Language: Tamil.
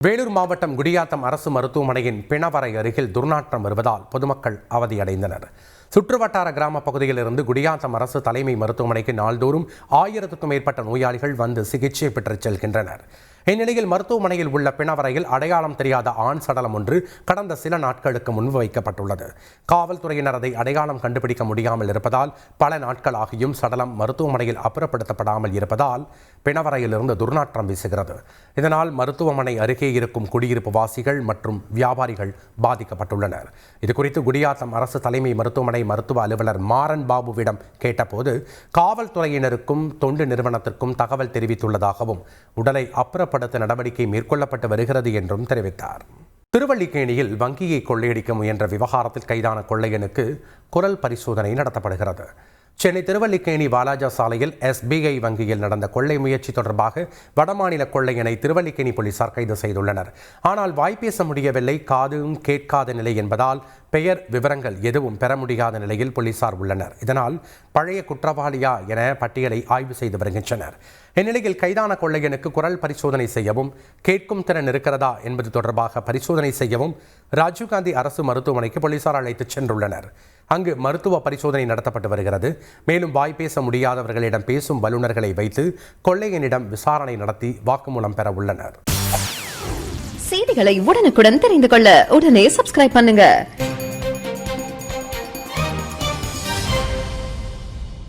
வேலூர் மாவட்டம் குடியாத்தம் அரசு மருத்துவமனையின் பிணவரை அருகில் துர்நாற்றம் வருவதால் பொதுமக்கள் அவதியடைந்தனர். சுற்றுவட்டார கிராம பகுதியில் இருந்து குடியாத்தம் அரசு தலைமை மருத்துவமனைக்கு நாள்தோறும் 1000க்கும் மேற்பட்ட நோயாளிகள் வந்து சிகிச்சை பெற்று செல்கின்றனர். இந்நிலையில் மருத்துவமனையில் உள்ள பிணவரையில் அடையாளம் தெரியாத ஆண் சடலம் ஒன்று கடந்த சில நாட்களுக்கு முன்பு வைக்கப்பட்டுள்ளது. காவல்துறையினர் அதை அடையாளம் கண்டுபிடிக்க முடியாமல் இருப்பதால் பல நாட்களாகியும் சடலம் மருத்துவமனையில் அப்புறப்படுத்தப்படாமல் இருப்பதால் பிணவரையிலிருந்து துர்நாற்றம் வீசுகிறது. இதனால் மருத்துவமனை அருகே இருக்கும் குடியிருப்பு வாசிகள் மற்றும் வியாபாரிகள் பாதிக்கப்பட்டுள்ளனர். இதுகுறித்து குடியாத்தம் அரசு தலைமை மருத்துவமனை மருத்துவ அலுவலர் மாறன் பாபுவிடம் கேட்டபோது காவல்துறையினருக்கும் தொண்டு நிறுவனத்திற்கும் தகவல் தெரிவித்துள்ளதாகவும் உடலை அப்புறப்படுத்த நடவடிக்கை மேற்கொள்ளப்பட்டு வருகிறது என்றும் தெரிவித்தார். திருவல்லிக்கேணியில் வங்கியை கொள்ளையடிக்க முயன்ற விவகாரத்தில் கைதான கொள்ளையனுக்கு குரல் பரிசோதனை நடத்தப்படுகிறது. சென்னை திருவல்லிக்கேணி வாலாஜா சாலையில் SBI வங்கியில் நடந்த கொள்ளை முயற்சி தொடர்பாக வடமாநில கொள்ளையனை திருவல்லிக்கேணி போலீசார் கைது செய்துள்ளனர். ஆனால் வாய்ப்பேச முடியவில்லை, காதும் கேட்காத நிலை என்பதால் பெயர் விவரங்கள் எதுவும் பெற முடியாத நிலையில் போலீசார் உள்ளனர். இதனால் பழைய குற்றவாளியா என பட்டியலை ஆய்வு செய்து வருகின்றனர். இந்நிலையில் கைதான கொள்ளையனுக்கு குரல் பரிசோதனை செய்யவும் கேட்கும் திறன் இருக்கிறதா என்பது தொடர்பாக பரிசோதனை செய்யவும் ராஜீவ்காந்தி அரசு மருத்துவமனைக்கு போலீசார் அழைத்துச் சென்றுள்ளனர். அங்கு மருத்துவ பரிசோதனை நடத்தப்பட்டு வருகிறது. மேலும் வாய்ப்பேச முடியாதவர்களிடம் பேசும் வல்லுநர்களை வைத்து கொள்ளையனிடம் விசாரணை நடத்தி வாக்குமூலம் பெற உள்ளனர். செய்திகளை உடனுக்குடன் தெரிந்து கொள்ள உடனே சப்ஸ்கிரைப் பண்ணுங்க.